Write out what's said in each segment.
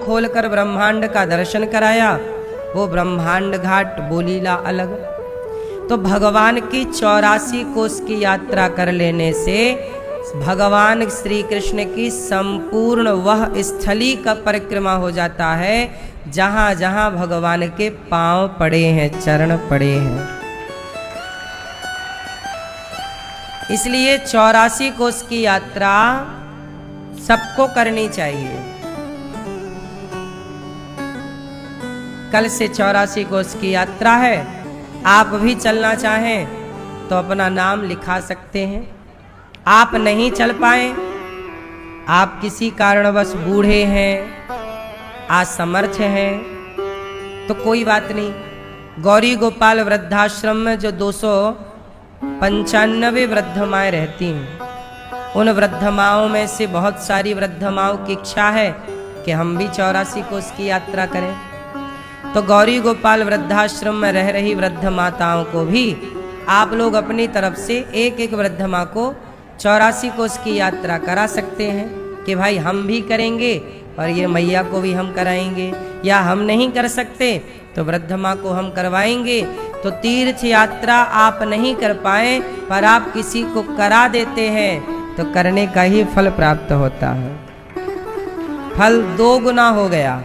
खोलकर ब्रह्मांड का दर्शन कराया, वो ब्रह्मांड घाट बोलीला अलग। तो भगवान की 84 कोस की यात्रा कर लेने से भगवान श्री कृष्ण की संपूर्ण वह स्थली का परिक्रमा हो जाता है जहां जहां भगवान के पांव पड़े हैं, चरण पड़े हैं। इसलिए 84 कोस की यात्रा सबको करनी चाहिए। कल से 84 कोस की यात्रा है। आप भी चलना चाहें तो अपना नाम लिखा सकते हैं। आप नहीं चल पाए, आप किसी कारणवश बूढ़े हैं, असमर्थ हैं, तो कोई बात नहीं। गौरी गोपाल वृद्धाश्रम में जो 295 वृद्ध माएँ रहती हैं, उन वृद्ध माओं में से बहुत सारी वृद्ध माओं की इच्छा है कि हम भी 84 कोस की यात्रा करें। तो गौरी गोपाल वृद्धाश्रम में रह रही वृद्ध माताओं को भी आप लोग अपनी तरफ से एक एक वृद्ध माँ को 84 कोस की यात्रा करा सकते हैं कि भाई हम भी करेंगे और ये मैया को भी हम कराएंगे, या हम नहीं कर सकते तो वृद्ध माँ को हम करवाएंगे। तो तीर्थ यात्रा आप नहीं कर पाए पर आप किसी को करा देते हैं तो करने का ही फल प्राप्त होता है। फल 2 गुना हो गया।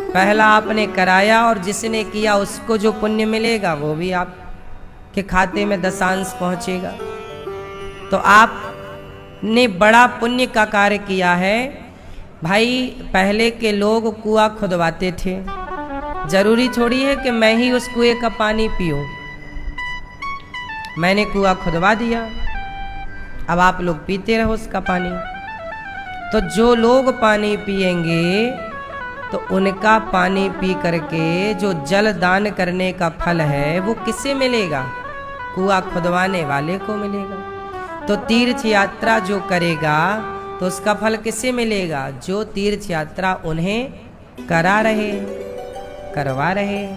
पहला आपने कराया और जिसने किया उसको जो पुण्य मिलेगा वो भी आपके खाते में दशांश पहुंचेगा। तो आपने बड़ा पुण्य का कार्य किया है। भाई पहले के लोग कुआं खुदवाते थे, जरूरी थोड़ी है कि मैं ही उस कुएं का पानी पीऊं। मैंने कुआं खुदवा दिया, अब आप लोग पीते रहो उसका पानी। तो जो लोग पानी पिएंगे तो उनका पानी पी करके जो जल दान करने का फल है वो किसे मिलेगा? कुआं खुदवाने वाले को मिलेगा। तो तीर्थ यात्रा जो करेगा तो उसका फल किसे मिलेगा? जो तीर्थ यात्रा उन्हें करा रहे, करवा रहे।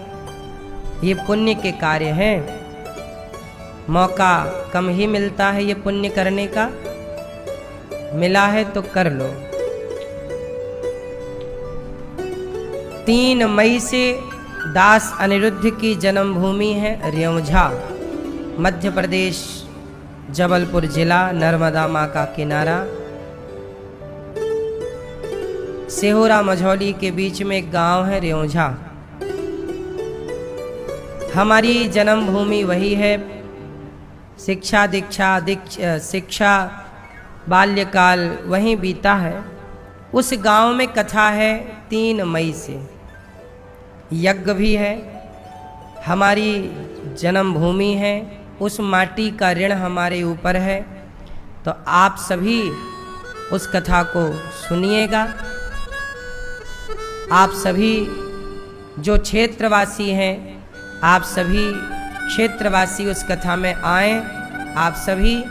ये पुण्य के कार्य हैं। मौका कम ही मिलता है ये पुण्य करने का, मिला है तो कर लो। 3 मई से दास अनिरुद्ध की जन्मभूमि है रेवझा, मध्य प्रदेश, जबलपुर जिला, नर्मदा माँ का किनारा। सेहोरा मझौली के बीच में एक गांव है रेवझा। हमारी जन्मभूमि वही है। शिक्षा बाल्यकाल वहीं बीता है। उस गांव में कथा है 3 मई से, यज्ञ भी है। हमारी जन्मभूमि है, उस माटी का ऋण हमारे ऊपर है। तो आप सभी उस कथा को सुनिएगा। आप सभी जो क्षेत्रवासी हैं, आप सभी क्षेत्रवासी उस कथा में आएं। आप सभी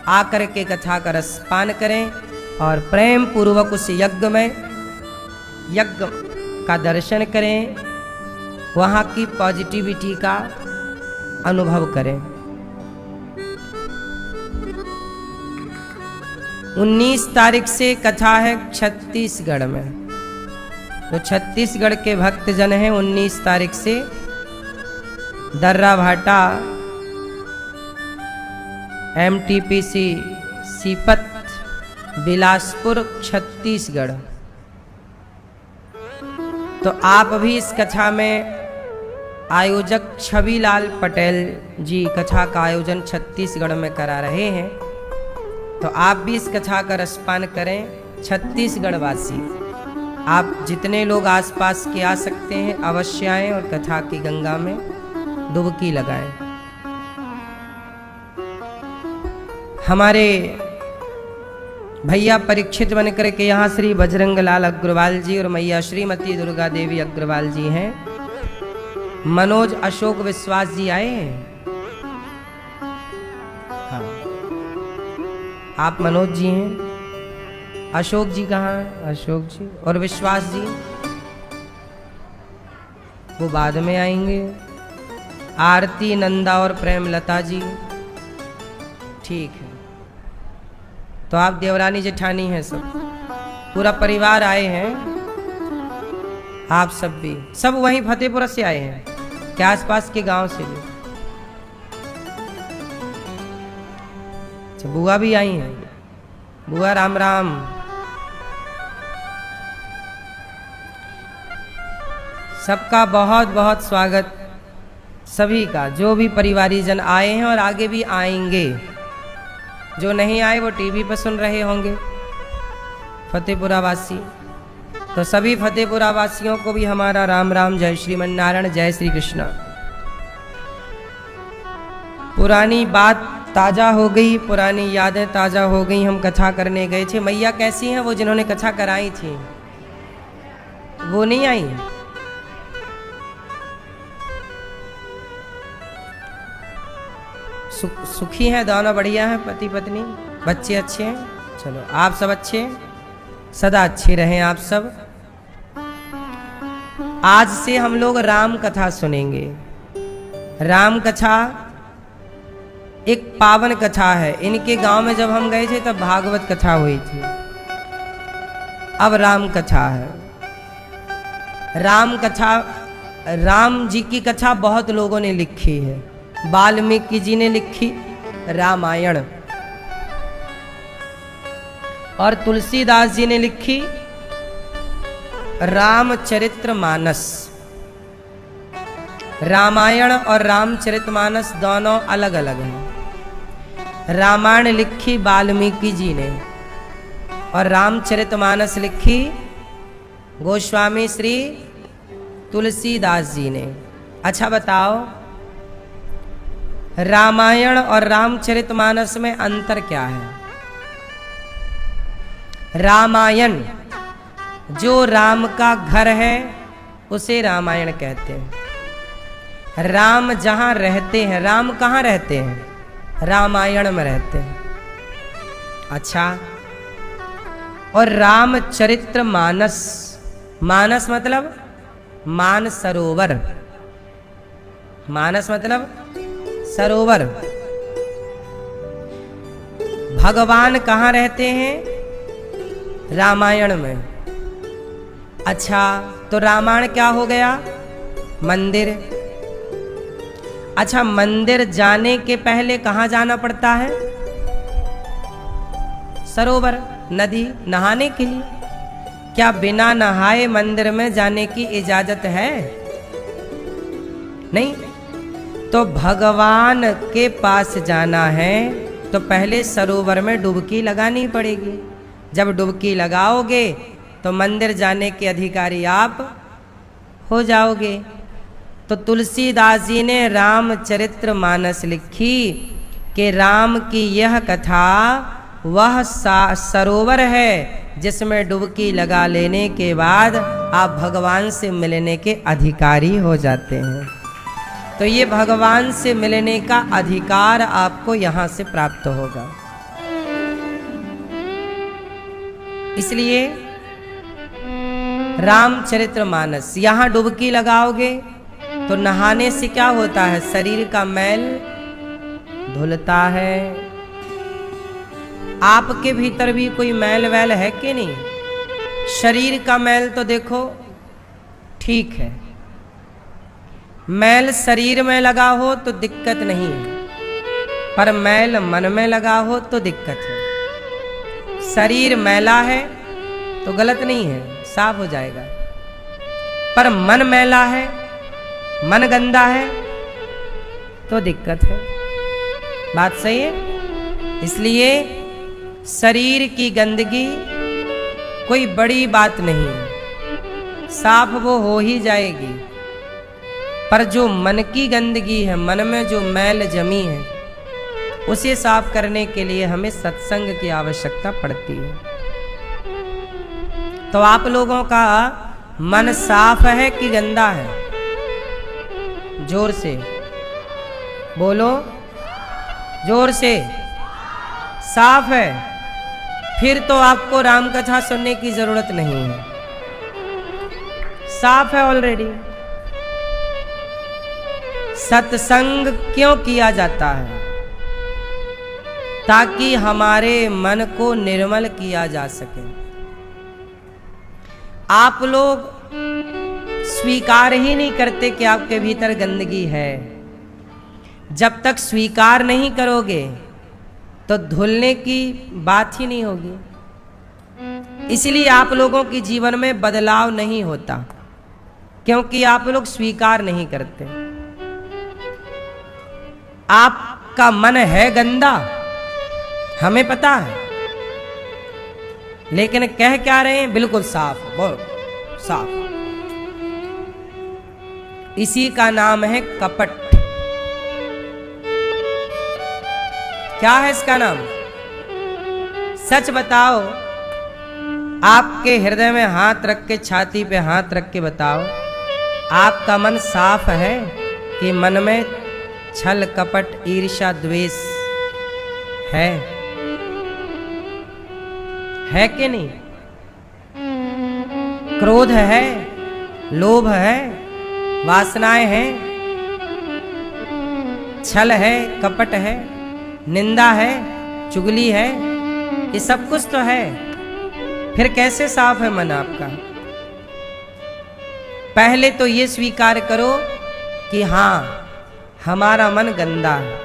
आकर के कथा का रसपान करें और प्रेम पूर्वक उस यज्ञ का दर्शन करें, वहाँ की पॉजिटिविटी का अनुभव करें। 19 तारीख से कथा है छत्तीसगढ़ में। तो छत्तीसगढ़ के भक्तजन हैं 19 तारीख से दर्रा भाटा MTPC सीपत बिलासपुर छत्तीसगढ़। तो आप भी इस कथा में आयोजक छविलाल पटेल जी कथा का आयोजन छत्तीसगढ़ में करा रहे हैं। तो आप भी इस कथा का रसपान करें। छत्तीसगढ़ वासी आप जितने लोग आसपास के आ सकते हैं अवश्य आएं और कथा की गंगा में डुबकी लगाएं। हमारे भैया परीक्षित बनकर के यहाँ श्री बजरंग लाल अग्रवाल जी और मैया श्रीमती दुर्गा देवी अग्रवाल जी हैं। मनोज अशोक विश्वास जी आए हैं। हाँ, आप मनोज जी हैं। अशोक जी कहाँ हैं? अशोक जी और विश्वास जी वो बाद में आएंगे। आरती, नंदा और प्रेमलता जी ठीक है। तो आप देवरानी जेठानी हैं, सब पूरा परिवार आए हैं। आप सब भी, सब वहीं फतेहपुर से आए हैं क्या आसपास के गांव से भी? अच्छा, बुआ भी आई हैं। बुआ राम राम। सबका बहुत बहुत स्वागत, सभी का, जो भी परिवारीजन आए हैं और आगे भी आएंगे। जो नहीं आए वो टीवी पर सुन रहे होंगे, फतेहपुरा वासी। तो सभी फतेहपुरा वासियों को भी हमारा राम राम, जय श्रीमन नारायण, जय श्री कृष्ण। पुरानी बात ताजा हो गई, पुरानी यादें ताजा हो गई। हम कथा करने गए थे। मैया कैसी हैं वो जिन्होंने कथा कराई थी? वो नहीं आई? सुखी हैं दोनों? बढ़िया हैं पति पत्नी, बच्चे अच्छे हैं? चलो आप सब अच्छे हैं, सदा अच्छे रहें आप सब। आज से हम लोग राम कथा सुनेंगे। राम कथा एक पावन कथा है। इनके गांव में जब हम गए थे तब भागवत कथा हुई थी, अब राम कथा है। राम कथा, राम जी की कथा बहुत लोगों ने लिखी है। वाल्मीकि जी ने लिखी रामायण, और तुलसीदास जी ने लिखी रामचरितमानस। रामायण और रामचरितमानस दोनों अलग अलग हैं। रामायण लिखी वाल्मीकि जी ने और रामचरितमानस लिखी गोस्वामी श्री तुलसीदास जी ने। अच्छा बताओ, रामायण और रामचरितमानस में अंतर क्या है? रामायण जो राम का घर है उसे रामायण कहते हैं। राम जहाँ रहते हैं, राम कहाँ रहते हैं? रामायण में रहते हैं। अच्छा, और रामचरितमानस, मानस मतलब मान सरोवर, मानस मतलब सरोवर। भगवान कहाँ रहते हैं? रामायण में। अच्छा, तो रामायण क्या हो गया? मंदिर। अच्छा, मंदिर जाने के पहले कहाँ जाना पड़ता है? सरोवर, नदी, नहाने के लिए। क्या बिना नहाए मंदिर में जाने की इजाजत है? नहीं। तो भगवान के पास जाना है तो पहले सरोवर में डुबकी लगानी पड़ेगी। जब डुबकी लगाओगे तो मंदिर जाने के अधिकारी आप हो जाओगे। तो तुलसीदास जी ने रामचरितमानस लिखी कि राम की यह कथा वह सरोवर है जिसमें डुबकी लगा लेने के बाद आप भगवान से मिलने के अधिकारी हो जाते हैं। तो ये भगवान से मिलने का अधिकार आपको यहां से प्राप्त होगा। इसलिए रामचरितमानस, यहां डुबकी लगाओगे तो नहाने से क्या होता है? शरीर का मैल धुलता है। आपके भीतर भी कोई मैल वैल है कि नहीं? शरीर का मैल तो देखो ठीक है, मैल शरीर में लगा हो तो दिक्कत नहीं है, पर मैल मन में लगा हो तो दिक्कत है। शरीर मैला है तो गलत नहीं है, साफ हो जाएगा, पर मन मैला है, मन गंदा है तो दिक्कत है। बात सही है? इसलिए शरीर की गंदगी कोई बड़ी बात नहीं है, साफ वो हो ही जाएगी। पर जो मन की गंदगी है, मन में जो मैल जमी है, उसे साफ करने के लिए हमें सत्संग की आवश्यकता पड़ती है। तो आप लोगों का मन साफ है कि गंदा है? जोर से बोलो, जोर से। साफ है? फिर तो आपको राम कथा सुनने की जरूरत नहीं है, साफ है ऑलरेडी। सत्संग क्यों किया जाता है? ताकि हमारे मन को निर्मल किया जा सके। आप लोग स्वीकार ही नहीं करते कि आपके भीतर गंदगी है। जब तक स्वीकार नहीं करोगे तो धुलने की बात ही नहीं होगी। इसलिए आप लोगों के जीवन में बदलाव नहीं होता, क्योंकि आप लोग स्वीकार नहीं करते। आपका मन है गंदा, हमें पता है, लेकिन कह क्या रहे हैं? बिल्कुल साफ, बहुत साफ। इसी का नाम है कपट। क्या है इसका नाम? सच बताओ, आपके हृदय में हाथ रख के, छाती पे हाथ रख के बताओ, आपका मन साफ है कि मन में छल कपट ईर्ष्या द्वेष है कि नहीं? क्रोध है, लोभ है, वासनाएं हैं, छल है, कपट है, निंदा है, चुगली है, ये सब कुछ तो है। फिर कैसे साफ है मन आपका? पहले तो ये स्वीकार करो कि हाँ, हमारा मन गंदा है।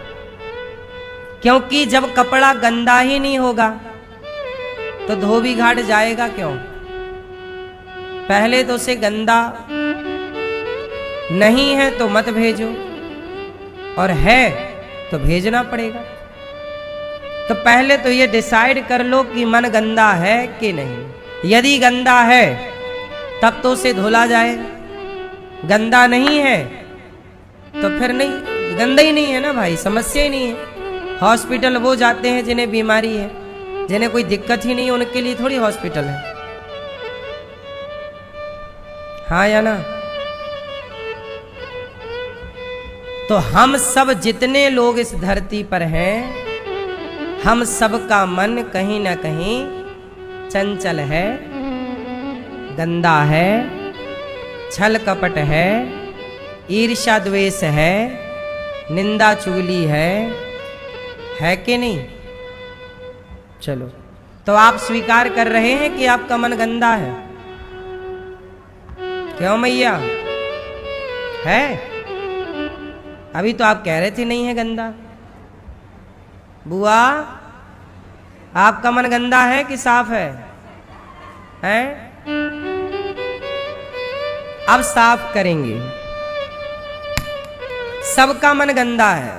क्योंकि जब कपड़ा गंदा ही नहीं होगा तो धोबी घाट जाएगा क्यों? पहले तो उसे गंदा नहीं है तो मत भेजो, और है तो भेजना पड़ेगा। तो पहले तो ये डिसाइड कर लो कि मन गंदा है कि नहीं। यदि गंदा है तब तो उसे धुला जाए, गंदा नहीं है तो फिर नहीं, गंदा ही नहीं है ना भाई, समस्या ही नहीं है। हॉस्पिटल वो जाते हैं जिन्हें बीमारी है, जिन्हें कोई दिक्कत ही नहीं है, उनके लिए थोड़ी हॉस्पिटल है। हाँ या ना? तो हम सब जितने लोग इस धरती पर हैं, हम सबका मन कहीं ना कहीं चंचल है, गंदा है, छल कपट है, ईर्ष्या द्वेष है, निंदा चुगली है कि नहीं? चलो, तो आप स्वीकार कर रहे हैं कि आपका मन गंदा है? क्यों मैया? है? अभी तो आप कह रहे थे नहीं है गंदा। बुआ, आपका मन गंदा है कि साफ है? हैं? अब साफ करेंगे। सबका मन गंदा है।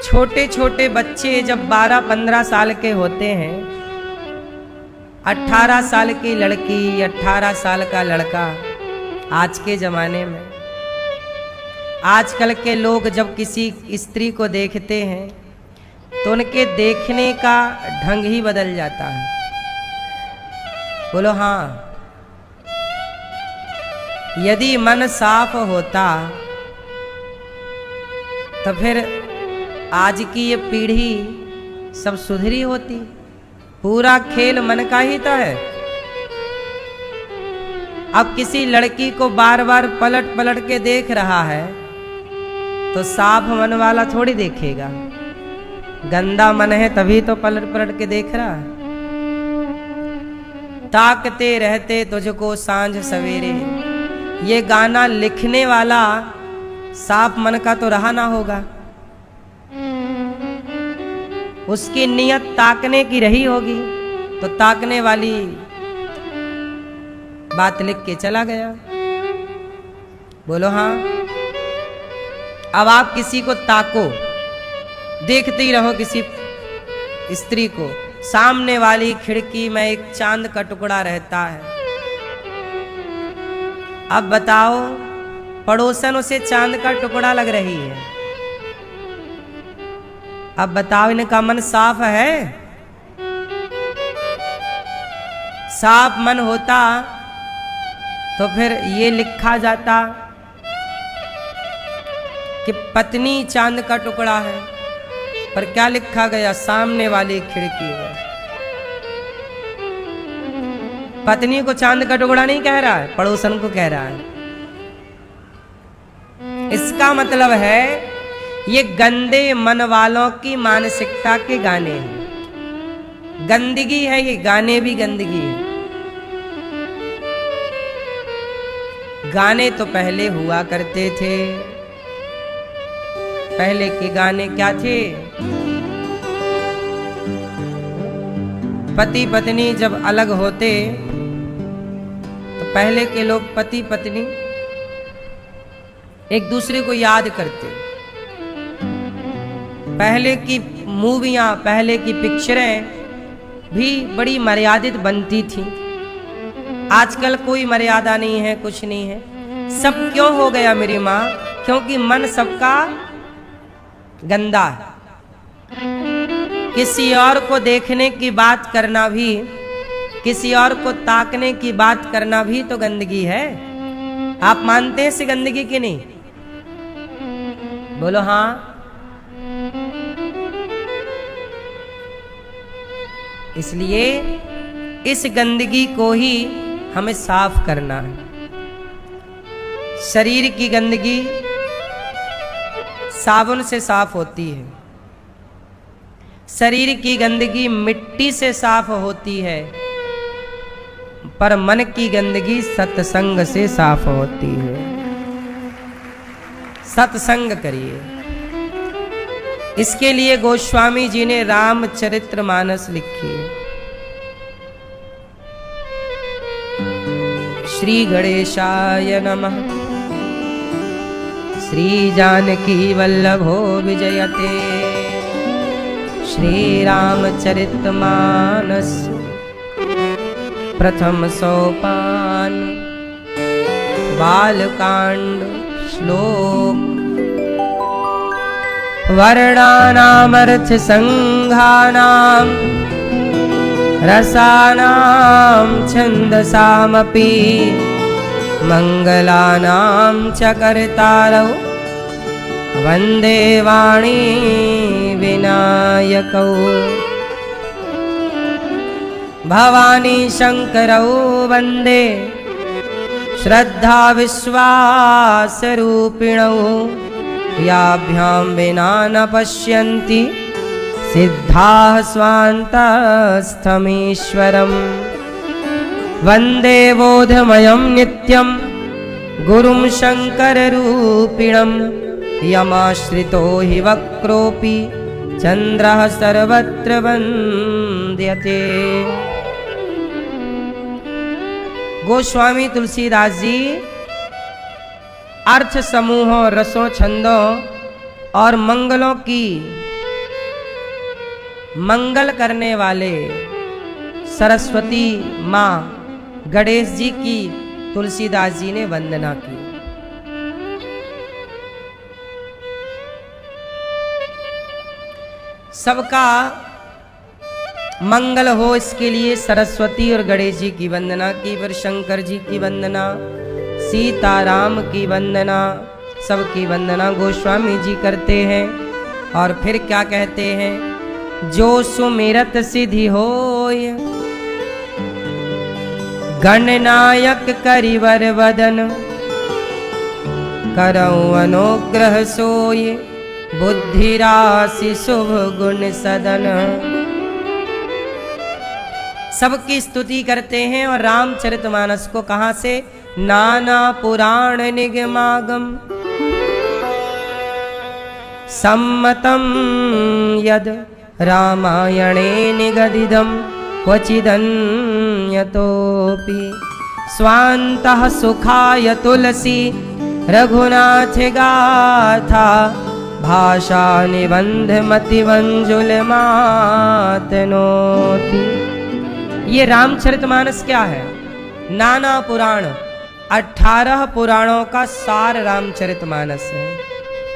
छोटे छोटे बच्चे जब 12-15 साल के होते हैं, 18 साल की लड़की, 18 साल का लड़का, आज के जमाने में आजकल के लोग जब किसी स्त्री को देखते हैं तो उनके देखने का ढंग ही बदल जाता है। बोलो हाँ। यदि मन साफ होता तो फिर आज की ये पीढ़ी सब सुधरी होती। पूरा खेल मन का ही तो है। अब किसी लड़की को बार बार पलट पलट के देख रहा है तो साफ मन वाला थोड़ी देखेगा। गंदा मन है तभी तो पलट पलट के देख रहा है। ताकते रहते तुझको सांझ सवेरे, ये गाना लिखने वाला साफ मन का तो रहा ना होगा। उसकी नियत ताकने की रही होगी तो ताकने वाली बात लिख के चला गया। बोलो हाँ। अब आप किसी को ताको, देखते ही रहो किसी स्त्री को, सामने वाली खिड़की में एक चांद का टुकड़ा रहता है। अब बताओ, पड़ोसन उसे चांद का टुकड़ा लग रही है। अब बताओ, इनका मन साफ है? साफ मन होता तो फिर ये लिखा जाता कि पत्नी चांद का टुकड़ा है, पर क्या लिखा गया? सामने वाली खिड़की में। पत्नी को चांद का टुकड़ा नहीं कह रहा है, पड़ोसन को कह रहा है। इसका मतलब है ये गंदे मन वालों की मानसिकता के गाने हैं। गंदगी है, ये गाने भी गंदगी है। गाने तो पहले हुआ करते थे। पहले के गाने क्या थे? पति पत्नी जब अलग होते तो पहले के लोग पति पत्नी एक दूसरे को याद करते। पहले की मूवियां, पहले की पिक्चरें भी बड़ी मर्यादित बनती थी। आजकल कोई मर्यादा नहीं है, कुछ नहीं है। सब क्यों हो गया मेरी माँ? क्योंकि मन सबका गंदा है। किसी और को देखने की बात करना भी, किसी और को ताकने की बात करना भी तो गंदगी है। आप मानते हैं इस गंदगी की नहीं? बोलो हाँ। इसलिए इस गंदगी को ही हमें साफ करना है। शरीर की गंदगी साबुन से साफ होती है, शरीर की गंदगी मिट्टी से साफ होती है, पर मन की गंदगी सत्संग से साफ होती है। सत्संग करिए। इसके लिए गोस्वामी जी ने रामचरितमानस लिखी है। श्री गणेशाय नमः। श्री जानकी वल्लभो विजयते। श्री रामचरितमानस प्रथम सोपान। बालकांड श्लोक। वर्णानामर्थ संघानां रसानां छन्दसामपि मंगलानां च कर्तारौ वन्दे वाणी विनायकौ। भवानी शंकरौ वन्दे श्रद्धा विश्वास रूपिणौ। याभ्यां विना न पश्यन्ति सिद्धाः स्वान्तस्थमीश्वरम्। वन्दे बोधमयं नित्यं गुरुं शङ्कररूपिणं। यमाश्रितो हि वक्रोऽपि चन्द्रः सर्वत्र वन्द्यते। गोस्वामी तुलसीदास जी अर्थ समूहों, रसों, छंदों और मंगलों की मंगल करने वाले सरस्वती माँ गणेश जी की तुलसीदास जी ने वंदना की। सबका मंगल हो इसके लिए सरस्वती और गणेश जी की वंदना की, फिर शंकर जी की वंदना, सीताराम की वंदना, सबकी वंदना गोस्वामी जी करते हैं। और फिर क्या कहते हैं? जो सुमिरत सिद्धि होय गणनायक करिवर वदन। करौ अनुग्रह सोय बुद्धि राशि शुभ गुण सदन। सबकी स्तुति करते हैं। और रामचरितमानस को कहां से? नाना पुराण निगमागम सम्मतम यद रामायणे निगदिदं क्वचिदन्यतोऽपि। स्वान्तः सुखाय तुलसी रघुनाथ गाथा। भाषा निबंध मतिमंजुल मातनोति। ये रामचरितमानस क्या है? नाना पुराण, 18 पुराणों का सार रामचरितमानस है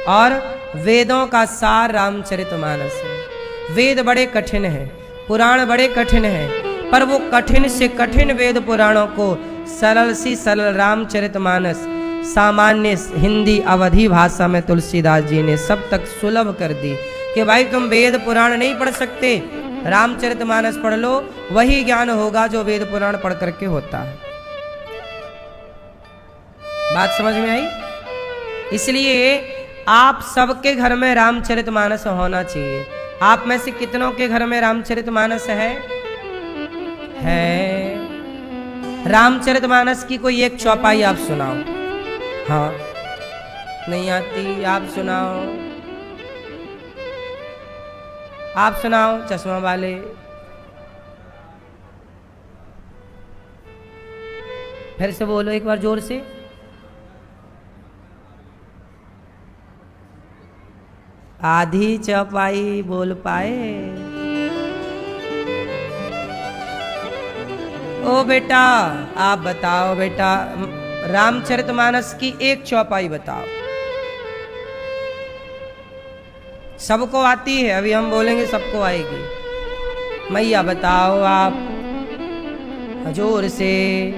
और वेदों का सार रामचरितमानस है। वेद बड़े कठिन हैं, पुराण बड़े कठिन हैं, पर वो कठिन से कठिन वेद पुराणों को सरल सी सरल रामचरितमानस सामान्य हिंदी अवधी भाषा में तुलसीदास जी ने सब तक सुलभ कर दी कि भाई तुम वेद पुराण नहीं पढ़ सकते, रामचरितमानस पढ़ लो, वही ज्ञान होगा जो वेद पुराण पढ़ करके होता है। बात समझ में आई? इसलिए आप सबके घर में रामचरितमानस होना चाहिए। आप में से कितनों के घर में रामचरितमानस है? रामचरितमानस की कोई एक चौपाई आप सुनाओ। हाँ नहीं आती, आप सुनाओ, आप सुनाओ चश्मा वाले। फिर से बोलो एक बार जोर से। आधी चौपाई बोल पाए। ओ बेटा आप बताओ बेटा, रामचरितमानस की एक चौपाई बताओ। सबको आती है, अभी हम बोलेंगे सबको आएगी। मैया बताओ आप जोर से।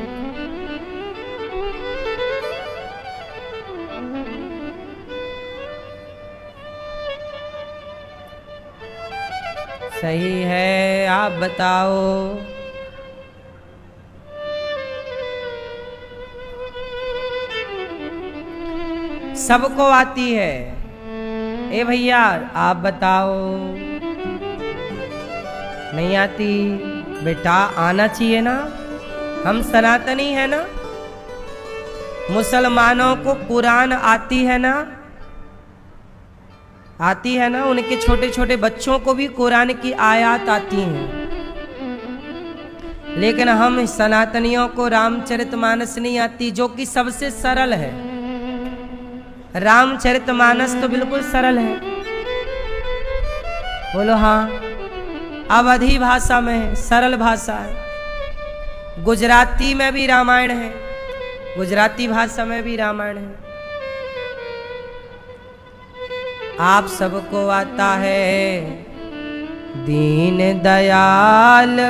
सही है, आप बताओ। सबको आती है। ए भैया आप बताओ। नहीं आती बेटा, आना चाहिए ना, हम सनातनी है ना। मुसलमानों को कुरान आती है ना, आती है ना। उनके छोटे छोटे बच्चों को भी कुरान की आयत आती हैं। लेकिन हम सनातनियों को रामचरितमानस नहीं आती, जो कि सबसे सरल है। रामचरितमानस तो बिल्कुल सरल है। बोलो हाँ। अवधी भाषा में है, सरल भाषा है। गुजराती में भी रामायण है, गुजराती भाषा में भी रामायण है। आप सबको आता है। दीन दयाल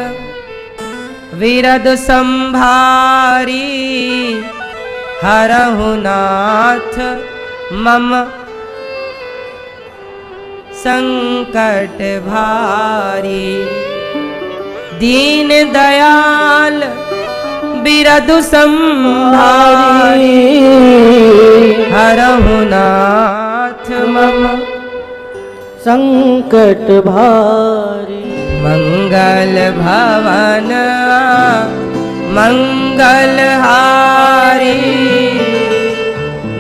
विरद संभारी, हरहु नाथ मम संकट भारी। दीन दयाल बिरद संभारी, हरहु नाथ मम संकट भारी। मंगल भवन मंगलहारी,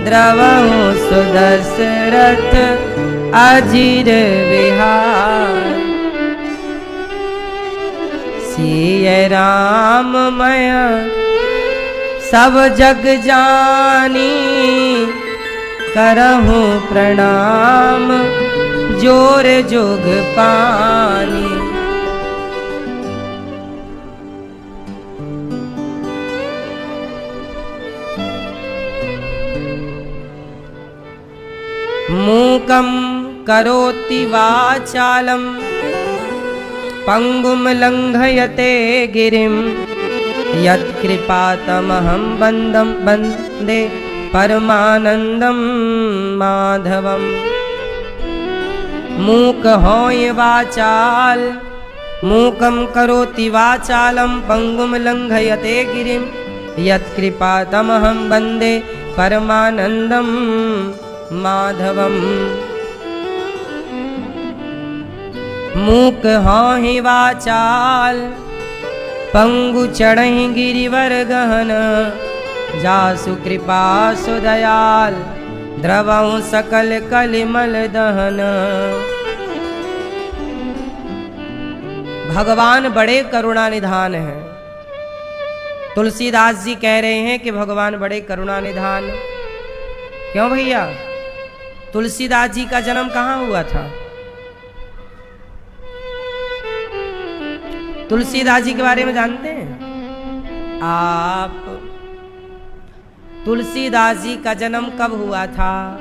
द्रवहु सुदशरथ अजीर विहार। सिय राम मय सब जग जानी, करहु प्रणाम जोर जोग पानी। मूकं करोति वाचालं, पंगुं लंघयते गिरिं, यत्कृपातमहं वन्दे परमानंदं माधवम्। मूक होय वाचाल, मूकं करोति वाचालं, पंगुं लंघयते गिरिं, यत्कृपातमहं वन्दे परमानंदं माधवम्। मूक होहि वाचाल, पंगु चढ़हि गिरिवर गहन, जासु कृपा सुदयाल, द्रवहु सकल कलिमल दहन। भगवान बड़े करुणा निधान हैं। तुलसीदास जी कह रहे हैं कि भगवान बड़े करुणा निधान। क्यों भैया? तुलसीदास जी का जन्म कहाँ हुआ था? तुलसीदास जी के बारे में जानते हैं आप? तुलसीदास जी का जन्म कब हुआ था,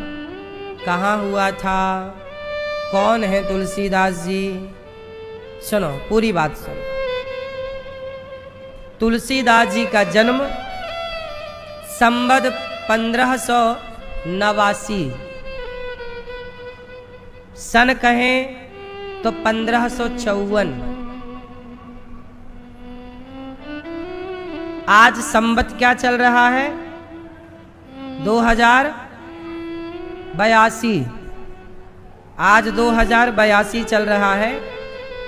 कहाँ हुआ था, कौन है तुलसीदास जी? सुनो, पूरी बात सुनो। तुलसीदास जी का जन्म संवत 1589 सन कहें तो 1554। आज संवत क्या चल रहा है? 2082। आज 2082 चल रहा है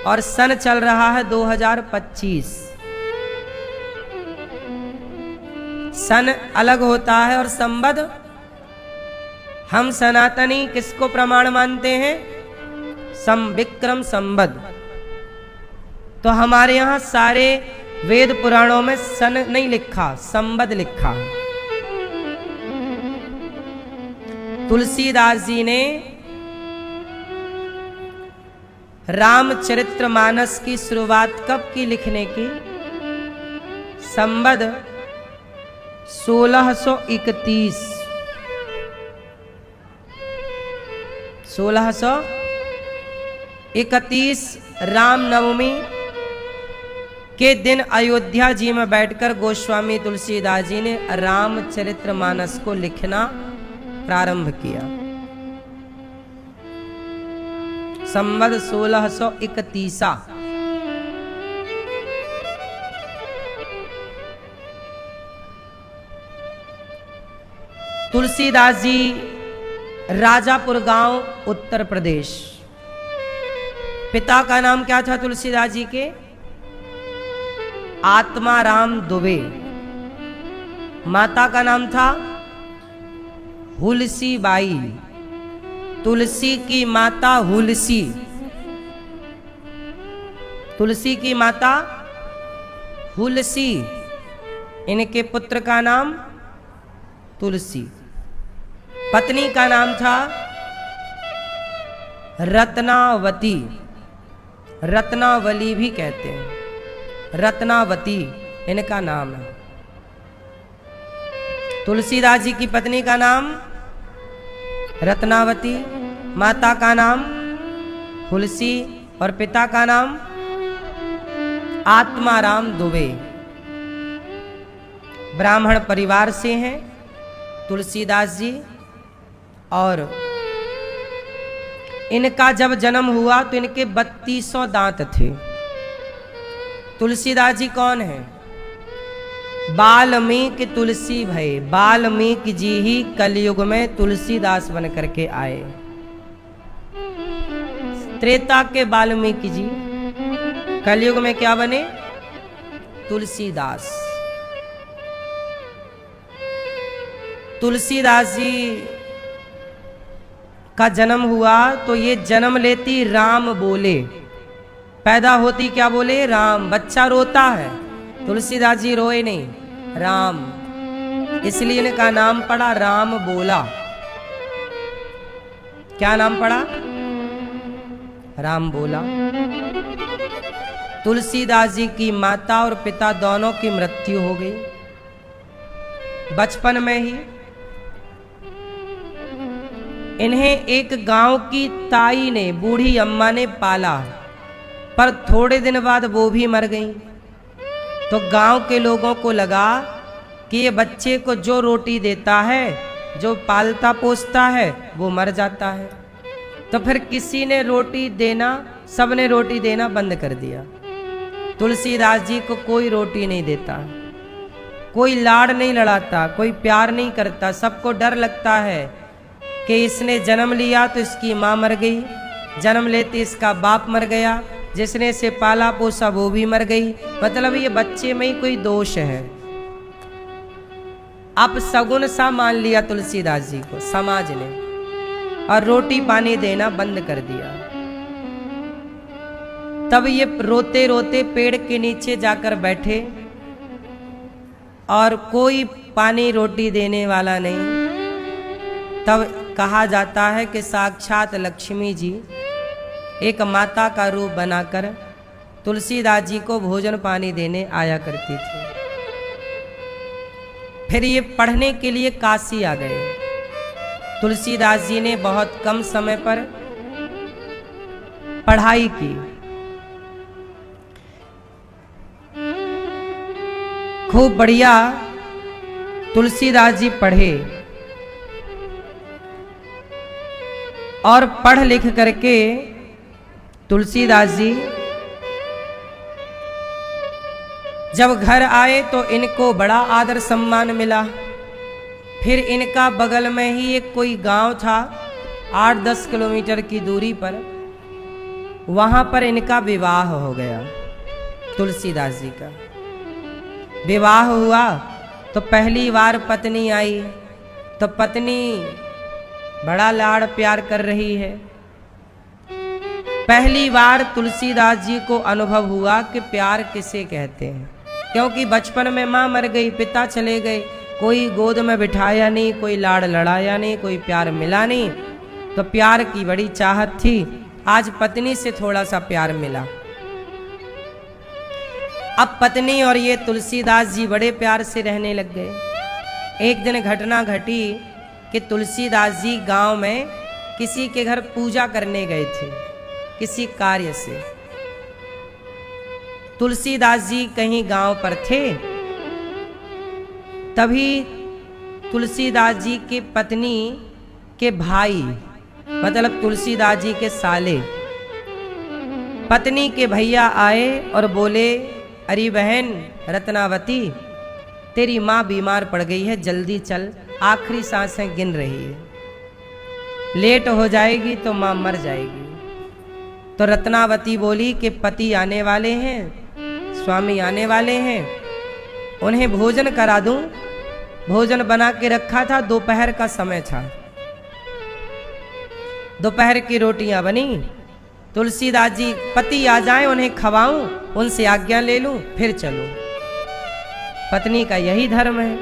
और सन चल रहा है 2025। सन अलग होता है और संवत हम सनातनी किसको प्रमाण मानते हैं? विक्रम संवद। तो हमारे यहां सारे वेद पुराणों में सन नहीं लिखा, संवद लिखा है। तुलसीदास जी ने रामचरितमानस की शुरुआत कब की लिखने की? संवद 1631। 1631 रामनवमी के दिन अयोध्या जी में बैठकर गोस्वामी तुलसीदास जी ने रामचरितमानस को लिखना प्रारंभ किया। संवत 1631। तुलसीदास जी राजापुर गांव उत्तर प्रदेश। पिता का नाम क्या था तुलसीदास जी के? आत्माराम दुबे। माता का नाम था हुलसी बाई। तुलसी की माता हुलसी। तुलसी की माता हुलसी। इनके पुत्र का नाम तुलसी। पत्नी का नाम था रत्नावती। रत्नावली भी कहते हैं, रत्नावती इनका नाम है। तुलसीदास जी की पत्नी का नाम रत्नावती, माता का नाम हुलसी और पिता का नाम आत्माराम दुबे। ब्राह्मण परिवार से हैं तुलसीदास जी। और इनका जब जन्म हुआ तो इनके 3200 दांत थे। तुलसीदास जी कौन है? वाल्मीकि तुलसी भय। वाल्मीकि जी ही कलयुग में तुलसीदास बन करके आए। त्रेता के वाल्मीकि जी, कलयुग में क्या बने? तुलसीदास। तुलसीदास जी का जन्म हुआ तो ये जन्म लेती राम बोले, पैदा होती क्या बोले? राम। बच्चा रोता है, तुलसीदास जी रोए नहीं, राम। इसलिए इनका नाम पड़ा राम बोला। क्या नाम पड़ा? राम बोला। तुलसीदास जी की माता और पिता दोनों की मृत्यु हो गई बचपन में ही। इन्हें एक गांव की ताई ने, बूढ़ी अम्मा ने पाला, पर थोड़े दिन बाद वो भी मर गई। तो गांव के लोगों को लगा कि ये बच्चे को जो रोटी देता है, जो पालता पोसता है, वो मर जाता है। तो फिर किसी ने रोटी देना, सबने रोटी देना बंद कर दिया। तुलसीदास जी को कोई रोटी नहीं देता, कोई लाड़ नहीं लड़ाता, कोई प्यार नहीं करता। सबको डर लगता है कि इसने जन्म लिया तो इसकी माँ मर गई, जन्म लेते इसका बाप मर गया, जिसने इसे पाला पोसा वो भी मर गई। मतलब ये बच्चे में ही कोई दोष है। अब सगुन सा मान लिया तुलसीदास जी को समाज ने, और रोटी पानी देना बंद कर दिया। तब ये रोते रोते पेड़ के नीचे जाकर बैठे, और कोई पानी रोटी देने वाला नहीं। तब कहा जाता है कि साक्षात लक्ष्मी जी एक माता का रूप बनाकर तुलसीदास जी को भोजन पानी देने आया करती थी। फिर ये पढ़ने के लिए काशी आ गए। तुलसीदास जी ने बहुत कम समय पर पढ़ाई की। खूब बढ़िया तुलसीदास जी पढ़े, और पढ़ लिख करके तुलसीदास जी जब घर आए तो इनको बड़ा आदर सम्मान मिला। फिर इनका बगल में ही एक कोई गांव था 8-10 किलोमीटर की दूरी पर, वहां पर इनका विवाह हो गया। तुलसीदास जी का विवाह हुआ तो पहली बार पत्नी आई, तो पत्नी बड़ा लाड़ प्यार कर रही है। पहली बार तुलसीदास जी को अनुभव हुआ कि प्यार किसे कहते हैं, क्योंकि बचपन में माँ मर गई, पिता चले गए, कोई गोद में बिठाया नहीं, कोई लाड़ लड़ाया नहीं, कोई प्यार मिला नहीं, तो प्यार की बड़ी चाहत थी। आज पत्नी से थोड़ा सा प्यार मिला। अब पत्नी और ये तुलसीदास जी बड़े प्यार से रहने लग गए। एक दिन घटना घटी कि तुलसीदास जी गांव में किसी के घर पूजा करने गए थे, किसी कार्य से। तुलसीदास जी कहीं गांव पर थे, तभी तुलसीदास जी के पत्नी के भाई, मतलब तुलसीदास जी के साले, पत्नी के भैया आए और बोले, अरे बहन रत्नावती, तेरी माँ बीमार पड़ गई है, जल्दी चल, आखिरी सांसें गिन रही है, लेट हो जाएगी तो माँ मर जाएगी। तो रत्नावती बोली कि पति आने वाले हैं, स्वामी आने वाले हैं, उन्हें भोजन करा दूं। भोजन बना के रखा था, दोपहर का समय था, दोपहर की रोटियां बनी। तुलसीदास जी, पति आ जाएं, उन्हें खवाऊं, उनसे आज्ञा ले लूं, फिर चलो। पत्नी का यही धर्म है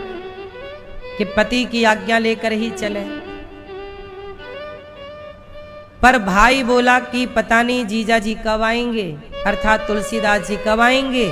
कि पति की आज्ञा लेकर ही चले। पर भाई बोला कि पता नहीं जीजा जी कब आएंगे, अर्थात तुलसीदास जी कब आएंगे,